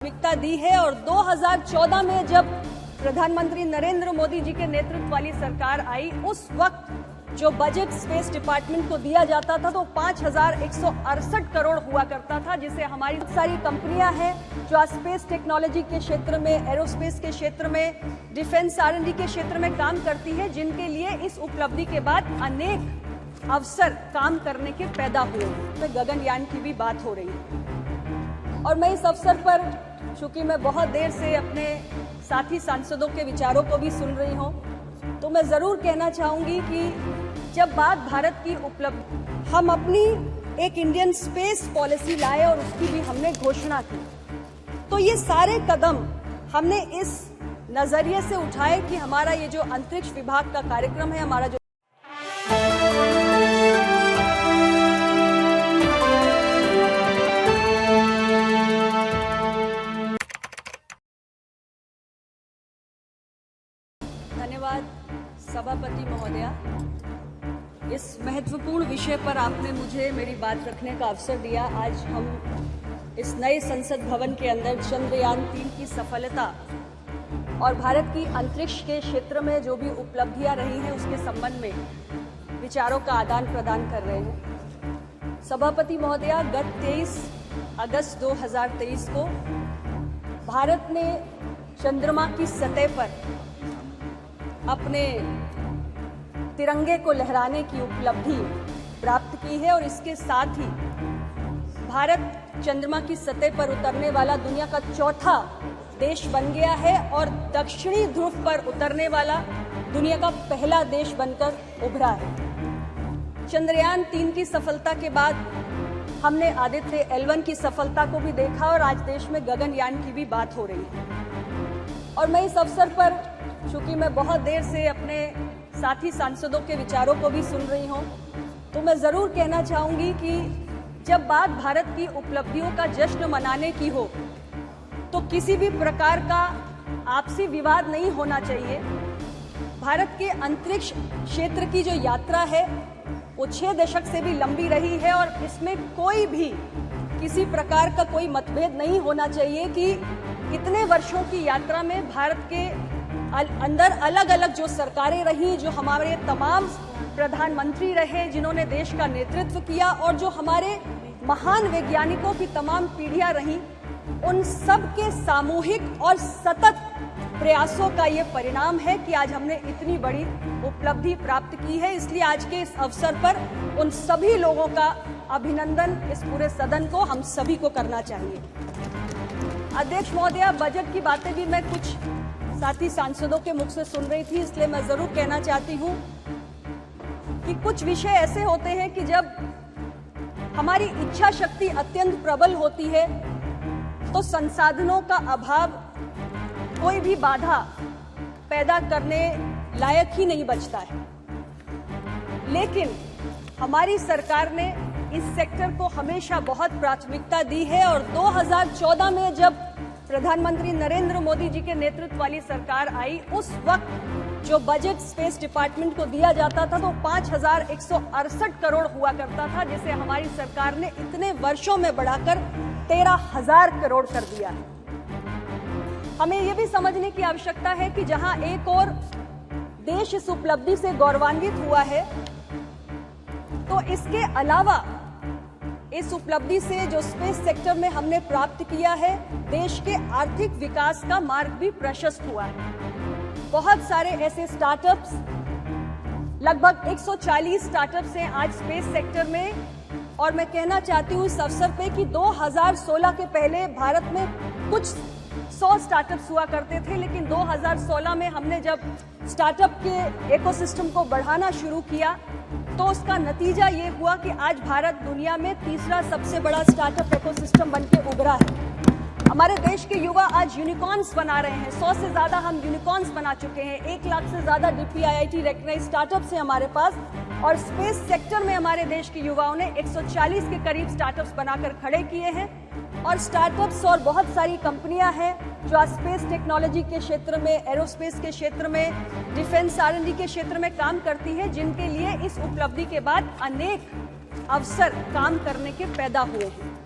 प्राथमिकता दी है और 2014 में जब प्रधानमंत्री नरेंद्र मोदी जी के नेतृत्व वाली सरकार आई, उस वक्त जो बजट स्पेस डिपार्टमेंट को दिया जाता था तो 5,168 करोड़ हुआ करता था, जिसे हमारी बहुत सारी कंपनियां हैं जो स्पेस टेक्नोलॉजी के क्षेत्र में, एरोस्पेस के क्षेत्र में, डिफेंस R&D के क्षेत्र में काम करती है, जिनके लिए इस उपलब्धि के बाद अनेक अवसर काम करने के पैदा हुए हैं। गगनयान की भी बात हो रही है और मैं इस अवसर पर, चूंकि मैं बहुत देर से अपने साथी सांसदों के विचारों को भी सुन रही हूं, तो मैं जरूर कहना चाहूंगी कि जब बात भारत की उपलब्धि, हम अपनी एक इंडियन स्पेस पॉलिसी लाए और उसकी भी हमने घोषणा की, तो ये सारे कदम हमने इस नजरिए से उठाए कि हमारा ये जो अंतरिक्ष विभाग का कार्यक्रम है, हमारा जो धन्यवाद सभापति महोदया, इस महत्वपूर्ण विषय पर आपने मुझे मेरी बात रखने का अवसर दिया। आज हम इस नए संसद भवन के अंदर चंद्रयान 3 की सफलता और भारत की अंतरिक्ष के क्षेत्र में जो भी उपलब्धियां रही हैं उसके संबंध में विचारों का आदान प्रदान कर रहे हैं। सभापति महोदया, गत 23 अगस्त 2023 को भारत ने चंद्रमा की सतह पर अपने तिरंगे को लहराने की उपलब्धि प्राप्त की है और इसके साथ ही भारत चंद्रमा की सतह पर उतरने वाला दुनिया का चौथा देश बन गया है और दक्षिणी ध्रुव पर उतरने वाला दुनिया का पहला देश बनकर उभरा है। चंद्रयान 3 की सफलता के बाद हमने आदित्य L1 की सफलता को भी देखा और आज देश में गगनयान की भी बात हो रही है। और मैं इस अवसर पर, चूंकि मैं बहुत देर से अपने साथी सांसदों के विचारों को भी सुन रही हूं, तो मैं जरूर कहना चाहूंगी कि जब बात भारत की उपलब्धियों का जश्न मनाने की हो तो किसी भी प्रकार का आपसी विवाद नहीं होना चाहिए। भारत के अंतरिक्ष क्षेत्र की जो यात्रा है वो 6 दशक से भी लंबी रही है और इसमें कोई भी किसी प्रकार का कोई मतभेद नहीं होना चाहिए कि इतने वर्षों की यात्रा में भारत के अंदर अलग अलग जो सरकारें रही, जो हमारे तमाम प्रधानमंत्री रहे जिन्होंने देश का नेतृत्व किया, और जो हमारे महान वैज्ञानिकों की तमाम पीढ़ियां रहीं, उन सब के सामूहिक और सतत प्रयासों का ये परिणाम है कि आज हमने इतनी बड़ी उपलब्धि प्राप्त की है। इसलिए आज के इस अवसर पर उन सभी लोगों का अभिनंदन इस पूरे सदन को, हम सभी को करना चाहिए। अध्यक्ष महोदया, बजट की बातें भी मैं कुछ साथी सांसदों के मुख से सुन रही थी, इसलिए मैं जरूर कहना चाहती हूं कि कुछ विषय ऐसे होते हैं कि जब हमारी इच्छा शक्ति अत्यंत प्रबल होती है तो संसाधनों का अभाव कोई भी बाधा पैदा करने लायक ही नहीं बचता है। लेकिन हमारी सरकार ने इस सेक्टर को हमेशा बहुत प्राथमिकता दी है और 2014 में जब प्रधानमंत्री नरेंद्र मोदी जी के नेतृत्व वाली सरकार आई, उस वक्त जो बजट स्पेस डिपार्टमेंट को दिया जाता था तो 5,168 करोड़ हुआ करता था, जिसे हमारी सरकार ने इतने वर्षों में बढ़ाकर 13,000 करोड़ कर दिया है। हमें यह भी समझने की आवश्यकता है कि जहां एक और देश इस उपलब्धि से गौरवान्वित हुआ है, तो इसके अलावा इस उपलब्धि से जो स्पेस सेक्टर में हमने प्राप्त किया है, देश के आर्थिक विकास का मार्ग भी प्रशस्त हुआ है। बहुत सारे ऐसे स्टार्टअप्स, लगभग 140 स्टार्टअप्स हैं आज स्पेस सेक्टर में, और मैं कहना चाहती हूं इस अवसर पे कि 2016 के पहले भारत में कुछ 100 स्टार्टअप्स हुआ करते थे, लेकिन 2016 में हमने जब स्टार्टअप के इकोसिस्टम को बढ़ाना शुरू किया तो उसका नतीजा ये हुआ कि आज भारत दुनिया में तीसरा सबसे बड़ा स्टार्टअप इकोसिस्टम बनके उभरा है। हमारे देश के युवा आज यूनिकॉर्न्स बना रहे हैं, 100 से ज्यादा हम यूनिकॉर्न्स बना चुके हैं, 1 लाख से ज्यादा DPIIT रेकग्नाइज्ड स्टार्टअप्स हैं हमारे पास, और स्पेस सेक्टर में हमारे देश के युवाओं ने 140 के करीब स्टार्टअप्स बनाकर खड़े किए हैं। और स्टार्टअप्स और बहुत सारी कंपनियां हैं जो स्पेस टेक्नोलॉजी के क्षेत्र में, एरोस्पेस के क्षेत्र में, डिफेंस R&D के क्षेत्र में काम करती है, जिनके लिए इस उपलब्धि के बाद अनेक अवसर काम करने के पैदा हुए हैं।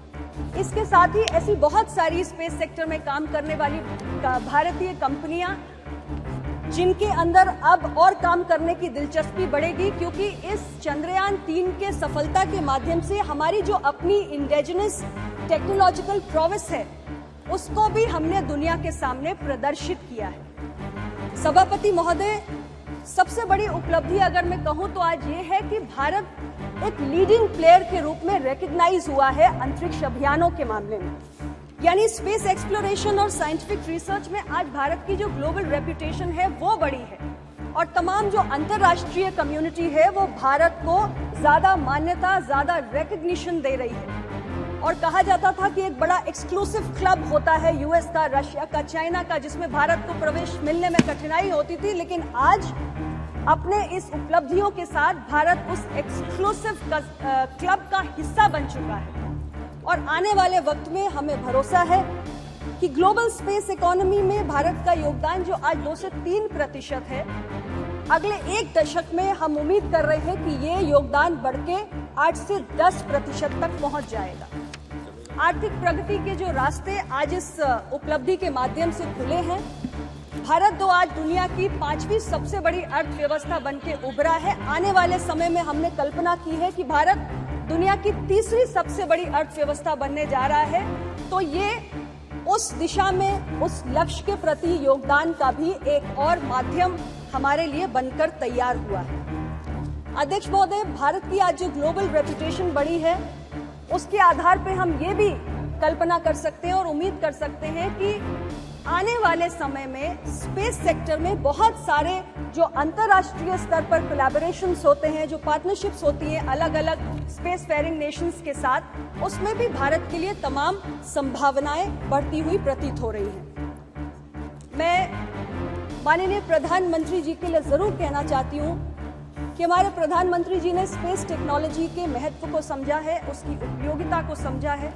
इसके साथ ही ऐसी बहुत सारी स्पेस सेक्टर में काम करने वाली भारतीय कंपनियां जिनके अंदर अब और काम करने की दिलचस्पी बढ़ेगी, क्योंकि इस चंद्रयान 3 के सफलता के माध्यम से हमारी जो अपनी इंडिजिनस टेक्नोलॉजिकल प्रोवेस है उसको भी हमने दुनिया के सामने प्रदर्शित किया है। सभापति महोदय, सबसे बड़ी उपलब्धि अगर मैं कहूं तो आज ये है कि भारत एक लीडिंग प्लेयर के रूप में रिकॉग्नाइज हुआ है अंतरिक्ष अभियानों के मामले में, यानी स्पेस एक्सप्लोरेशन और साइंटिफिक रिसर्च में आज भारत की जो ग्लोबल रेपुटेशन है वो बड़ी है और तमाम जो अंतर्राष्ट्रीय कम्युनिटी है वो भारत को ज्यादा मान्यता, ज्यादा रिकॉग्निशन दे रही है। और कहा जाता था कि एक बड़ा एक्सक्लूसिव क्लब होता है यूएस का, रशिया का, चाइना का, जिसमें भारत को प्रवेश मिलने में कठिनाई होती थी, लेकिन आज अपने इस उपलब्धियों के साथ भारत उस एक्सक्लूसिव क्लब का हिस्सा बन चुका है। और आने वाले वक्त में हमें भरोसा है कि ग्लोबल स्पेस इकोनॉमी में भारत का योगदान जो आज 2 से 3% है, अगले 1 दशक में हम उम्मीद कर रहे हैं कि ये योगदान बढ़ के 8 से 10% तक पहुंच जाएगा। आर्थिक प्रगति के जो रास्ते आज इस उपलब्धि के माध्यम से खुले हैं, भारत आज दुनिया की 5वीं सबसे बड़ी अर्थव्यवस्था बनके उभरा है। आने वाले समय में हमने कल्पना की है कि भारत दुनिया की 3री सबसे बड़ी अर्थव्यवस्था बनने जा रहा है। तो ये उस दिशा में, उस लक्ष्य के प्रति योगदान का भी एक और माध्यम हमारे लिए बनकर तैयार हुआ है। अध्यक्ष महोदय, भारत की आज जो ग्लोबल रेपुटेशन बढ़ी है उसके आधार पे हम ये भी कल्पना कर सकते हैं और उम्मीद कर सकते हैं कि आने वाले समय में स्पेस सेक्टर में बहुत सारे जो अंतर्राष्ट्रीय स्तर पर कोलैबोरेशंस होते हैं, जो पार्टनरशिप्स होती हैं अलग अलग स्पेस फेयरिंग नेशंस के साथ, उसमें भी भारत के लिए तमाम संभावनाएं बढ़ती हुई प्रतीत हो रही हैं। मैं माननीय प्रधानमंत्री जी के लिए जरूर कहना चाहती हूँ कि हमारे प्रधानमंत्री जी ने स्पेस टेक्नोलॉजी के महत्व को समझा है, उसकी उपयोगिता को समझा है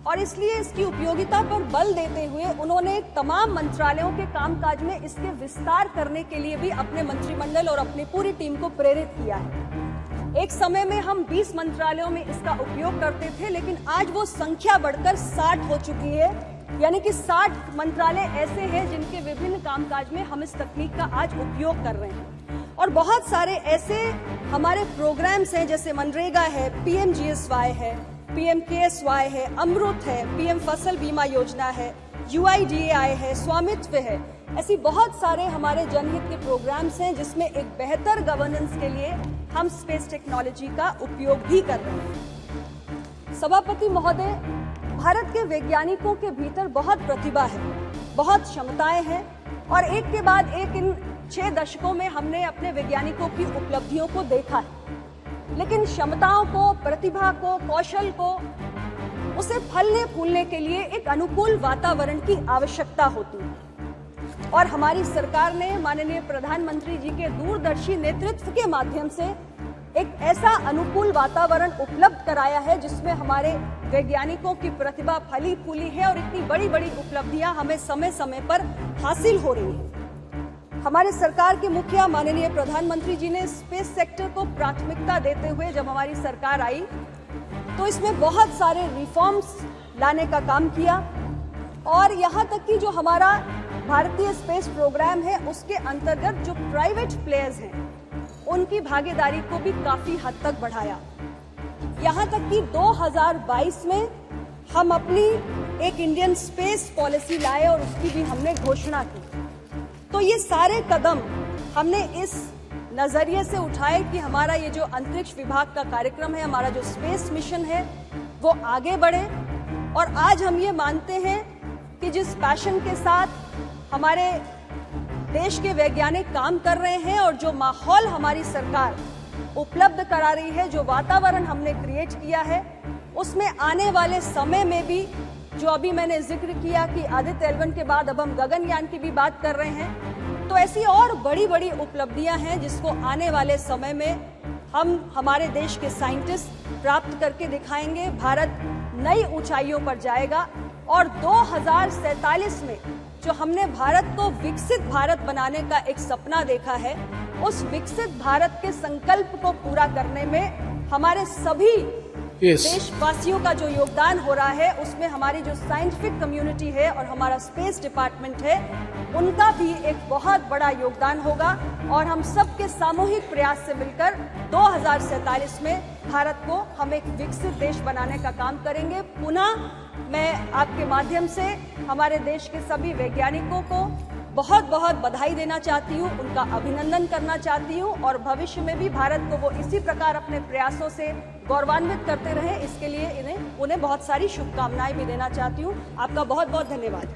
और इसलिए इसकी उपयोगिता पर बल देते हुए उन्होंने तमाम मंत्रालयों के कामकाज में इसके विस्तार करने के लिए भी अपने मंत्रिमंडल और अपनी पूरी टीम को प्रेरित किया है। एक समय में हम 20 मंत्रालयों में इसका उपयोग करते थे, लेकिन आज वो संख्या बढ़कर 60 हो चुकी है, यानी कि 60 मंत्रालय ऐसे हैं जिनके विभिन्न कामकाज में हम इस तकनीक का आज उपयोग कर रहे हैं। और बहुत सारे ऐसे हमारे प्रोग्राम्स हैं, जैसे मनरेगा है, PMGSY है, PMKSY है, अमृत है, PM फसल बीमा योजना है, UIDAI है, स्वामित्व है। ऐसी बहुत सारे हमारे जनहित के प्रोग्राम्स हैं जिसमें एक बेहतर गवर्नेंस के लिए हम स्पेस टेक्नोलॉजी का उपयोग भी कर रहे हैं। सभापति महोदय, भारत के वैज्ञानिकों के भीतर बहुत प्रतिभा है, बहुत क्षमताएं हैं और एक के बाद एक इन 6 दशकों में हमने अपने वैज्ञानिकों की उपलब्धियों को देखा है, लेकिन क्षमताओं को, प्रतिभा को, कौशल को, उसे फलने फूलने के लिए एक अनुकूल वातावरण की आवश्यकता होती है। और हमारी सरकार ने माननीय प्रधानमंत्री जी के दूरदर्शी नेतृत्व के माध्यम से एक ऐसा अनुकूल वातावरण उपलब्ध कराया है जिसमें हमारे वैज्ञानिकों की प्रतिभा फली फूली है और इतनी बड़ी बड़ी उपलब्धियां हमें समय समय पर हासिल हो रही है। हमारे सरकार के मुखिया माननीय प्रधानमंत्री जी ने स्पेस सेक्टर को प्राथमिकता देते हुए जब हमारी सरकार आई तो इसमें बहुत सारे रिफॉर्म्स लाने का काम किया और यहाँ तक कि जो हमारा भारतीय स्पेस प्रोग्राम है उसके अंतर्गत जो प्राइवेट प्लेयर्स हैं उनकी भागीदारी को भी काफी हद तक बढ़ाया। यहाँ तक कि 2022 में हम अपनी एक इंडियन स्पेस पॉलिसी लाए और उसकी भी हमने घोषणा की। तो ये सारे कदम हमने इस नजरिए से उठाए कि हमारा ये जो अंतरिक्ष विभाग का कार्यक्रम है, हमारा जो स्पेस मिशन है, वो आगे बढ़े। और आज हम ये मानते हैं कि जिस पैशन के साथ हमारे देश के वैज्ञानिक काम कर रहे हैं और जो माहौल हमारी सरकार उपलब्ध करा रही है, जो वातावरण हमने क्रिएट किया है, उसमें आने वाले समय में भी जो अभी मैंने जिक्र किया कि आदित्य L1 के बाद अब हम गगनयान की भी बात कर रहे हैं, तो ऐसी और बड़ी बड़ी उपलब्धियां हैं जिसको आने वाले समय में हम हमारे देश के साइंटिस्ट प्राप्त करके दिखाएंगे। भारत नई ऊंचाइयों पर जाएगा और 2047 में जो हमने भारत को विकसित भारत बनाने का एक सपना देखा है, उस विकसित भारत के संकल्प को पूरा करने में हमारे सभी Yes. देशवासियों का जो योगदान हो रहा है उसमें हमारी जो साइंटिफिक कम्युनिटी है और हमारा स्पेस डिपार्टमेंट है उनका भी एक बहुत बड़ा योगदान होगा और हम सबके सामूहिक प्रयास से मिलकर 2047 में भारत को हम एक विकसित देश बनाने का काम करेंगे। पुनः मैं आपके माध्यम से हमारे देश के सभी वैज्ञानिकों को बहुत बहुत बधाई देना चाहती हूँ, उनका अभिनंदन करना चाहती हूँ और भविष्य में भी भारत को वो इसी प्रकार अपने प्रयासों से गौरवान्वित करते रहे, इसके लिए उन्हें बहुत सारी शुभकामनाएं भी देना चाहती हूँ। आपका बहुत बहुत धन्यवाद।